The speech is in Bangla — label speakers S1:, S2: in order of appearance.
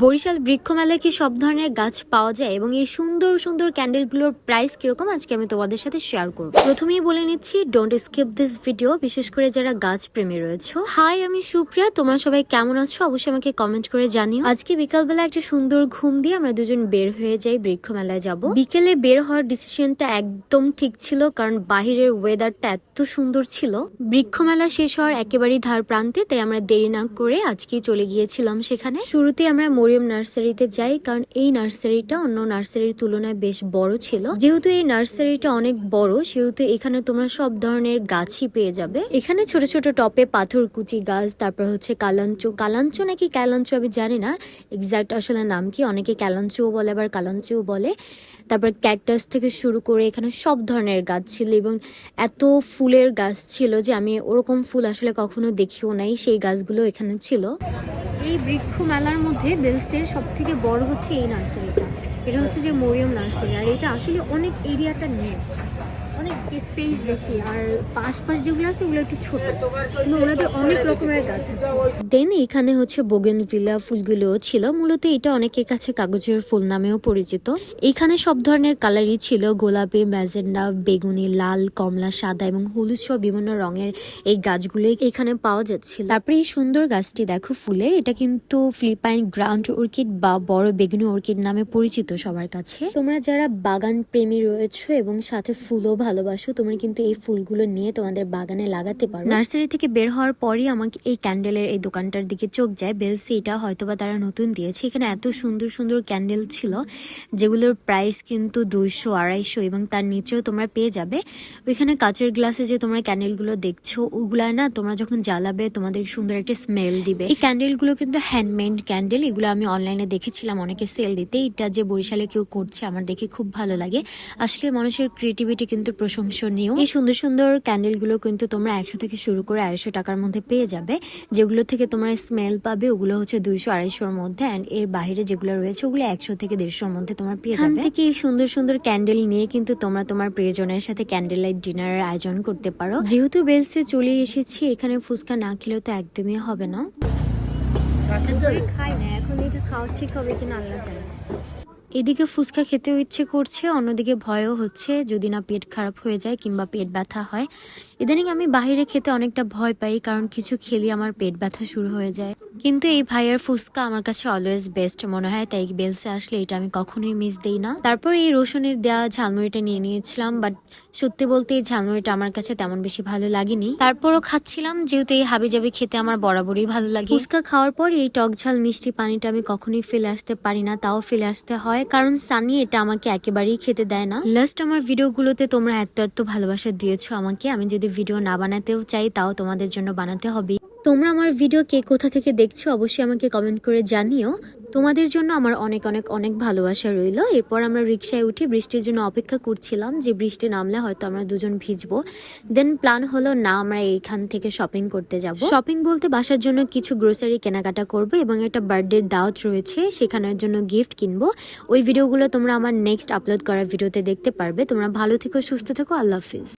S1: বরিশাল বৃক্ষ মেলায় কি সব ধরনের গাছ পাওয়া যায় এবং এই সুন্দর সুন্দর ক্যান্ডেলগুলোর প্রাইস কিরকম আজকে আমি তোমাদের সাথে শেয়ার করব। প্রথমেই বলে নিচ্ছি, ডোন্ট স্কিপ দিস ভিডিও, বিশেষ করে যারা গাছ প্রেমী রয়েছে। হাই, আমি সুপ্রিয়া, তোমরা সবাই কেমন আছো অবশ্যই আমাকে কমেন্ট করে জানিও। আজকে বিকালবেলা একটা সুন্দর ঘুম দিয়ে আমরা দুজন বের হয়ে যাই, বৃক্ষ মেলায় যাব। বিকেলে বের হওয়ার ডিসিশনটা একদম ঠিক ছিল, কারণ বাহিরের ওয়েদারটা এত সুন্দর ছিল। বৃক্ষ মেলা শেষ হওয়ার একেবারেই ধার প্রান্তে, তাই আমরা দেরি না করে আজকে চলে গিয়েছিলাম সেখানে। শুরুতে আমরা মরিয়ম নার্সারিতে যাই, কারণ এই নার্সারিটা অন্য নার্সারির তুলনায় বেশ বড় ছিল। যেহেতু এই নার্সারিটা অনেক বড়, সেহেতু এখানে তোমরা সব ধরনের গাছই পেয়ে যাবে। এখানে ছোট ছোট টপে পাথরকুচি গাছ, তারপর হচ্ছে কালাঞ্চো নাকি ক্যালাঞ্চো আমি জানি না এক্সাক্ট আসলে নাম কি, অনেকে ক্যালাঞ্চোও বলে আবার কালাঞ্চোও বলে। তারপর ক্যাকটাস থেকে শুরু করে এখানে সব ধরনের গাছ ছিল এবং এত ফুলের গাছ ছিল যে আমি ওরকম ফুল আসলে কখনো দেখিও নাই, সেই গাছগুলো এখানে ছিল। এই বৃক্ষ মেলার মধ্যে বেলসের সব থেকে বড় হচ্ছে এই নার্সারিটা। এটা হচ্ছে যে মরিয়ম নার্সারি, আর এটা আসলে অনেক এরিয়াটা নিয়ে অনেক স্পেস বেশি, আর আশপাশ যেগুলো আছে ওগুলো একটু ছোট, কিন্তু ওনাদের অনেক রকমের গাছ আছে। দেন এখানে হচ্ছে বোগেনভিলা ফুলগুলোও ছিল। মূলত এটা অনেকের কাছে কাগজের ফুল নামেও পরিচিত। এখানে সব ধরনের কালারই ছিল, গোলাপি, ম্যাজেন্ডা, বেগুনি, লাল, কমলা, সাদা এবং হলুদ সহ বিভিন্ন রঙের এই গাছগুলো এখানে পাওয়া যাচ্ছিল। তারপরে এই সুন্দর গাছটি দেখো ফুলের, এটা কিন্তু ফিলিপাইন গ্রাউন্ড অর্কিড বা বড় বেগুনি অর্কিড নামে পরিচিত সবার কাছে। তোমরা যারা বাগান প্রেমী রয়েছে এবং সাথে ফুলও ভালোবাসো, তোমরা কিন্তু এই ফুলগুলো নিয়ে তোমাদের বাগানে লাগাতে পারো। নার্সারি থেকে বের হওয়ার পরই আমাকে এই ক্যান্ডেলের এই দোকানটার দিকে চোখ যায়। বেলসি এটা হয়তোবা তারা নতুন দিয়েছে। এখানে এত সুন্দর সুন্দর ক্যান্ডেল ছিল যেগুলোর প্রাইস কিন্তু 200, 250 এবং তার নিচেও তোমরা পেয়ে যাবে। ওইখানে কাচের গ্লাসে যে তোমরা ক্যান্ডেলগুলো দেখছো, ওগুলা না তোমরা যখন জ্বালাবে তোমাদের সুন্দর একটা স্মেল দিবে। এই ক্যান্ডেলগুলো কিন্তু হ্যান্ডমেড ক্যান্ডেল, এগুলো আমি অনলাইনে দেখেছিলাম অনেকে সেল দিতে। এটা যে বরিশালে কেউ করছে আমার দেখে খুব ভালো লাগে। আসলে মানুষের ক্রিয়েটিভিটি কিন্তু প্রশংসনীয়। এই সুন্দর সুন্দর ক্যান্ডেলগুলো কিন্তু তোমরা 100 থেকে শুরু করে 250 টাকার মধ্যে পেয়ে যাবে। যেগুলো থেকে তোমরা স্মেল পাবে ওগুলো হচ্ছে 200, 250-র মধ্যে, এন্ড এর বাইরে যেগুলো রয়েছে ওগুলো 100 থেকে 150-র মধ্যে তোমরা পেয়ে যাবে। এখান থেকে এই সুন্দর সুন্দর ক্যান্ডেল নিয়ে কিন্তু তোমরা তোমার প্রিয়জনের সাথে ক্যান্ডেল লাইট ডিনারের আয়োজন করতে পারো। যেহেতু বেলসে চলে এসেছি, এখানে ফুচকা না খেলেও তো একদমই হবে না। খাই না এখন, এটা খাওয়া ঠিক হবে কিনা আল্লাহ জানে। এদিকে ফুচকা খেতেও ইচ্ছে করছে, অন্যদিকে ভয়ও হচ্ছে যদি না পেট খারাপ হয়ে যায় কিংবা পেট ব্যথা হয়। ইদানিং আমি বাইরে খেতে অনেকটা ভয় পাই, কারণ কিছু খেলে আমার পেট ব্যথা শুরু হয়ে যায়। কিন্তু এই ভাইয়ার ফুচকা আমার কাছে অলওয়েজ বেস্ট মনে হয়, তাই বেলসে আসলে এটা আমি কখনোই মিস দেই না। তারপর এই রসুনের দেওয়া ঝালমুড়িটা নিয়ে নিয়েছিলাম, বাট সত্যি বলতে এই ঝালমুড়িটা আমার কাছে তেমন বেশি ভালো লাগেনি। তারপরও খাচ্ছিলাম, যেহেতু এই হাবিজাবি খেতে আমার বরাবরই ভালো লাগে। ফুচকা খাওয়ার পর এই টক ঝাল মিষ্টি পানিটা আমি কখনোই ফেলে আসতে পারি না, তাও ফেলে আসতে হয়, কারণ সানি এটা আমাকে একেবারেই খেতে দেয় না। লাস্ট আমার ভিডিওগুলোতে তোমরা এত ভালোবাসা দিয়েছো আমাকে, আমি যদি ভিডিও না বানাতেও চাই তাও তোমাদের জন্য বানাতে হবে। তোমরা আমার ভিডিও কে কোথা থেকে দেখছো অবশ্যই আমাকে কমেন্ট করে জানিও। তোমাদের জন্য আমার অনেক অনেক অনেক ভালোবাসা রইল। এরপর আমরা রিক্সায় উঠে বৃষ্টির জন্য অপেক্ষা করছিলাম, যে বৃষ্টি নামলে হয়তো আমরা দুজন ভিজবো। দেন প্ল্যান হলো না আমরা এইখান থেকে শপিং করতে যাব। শপিং বলতে বাসার জন্য কিছু গ্রোসারি কেনাকাটা করব এবং একটা বার্থডে দাওয়াত রয়েছে, সেখানের জন্য গিফট কিনবো। ওই ভিডিওগুলো তোমরা আমার নেক্সট আপলোড করা ভিডিওতে দেখতে পারবে। তোমরা ভালো থেকো, সুস্থ থেকো, আল্লাহ হাফিজ।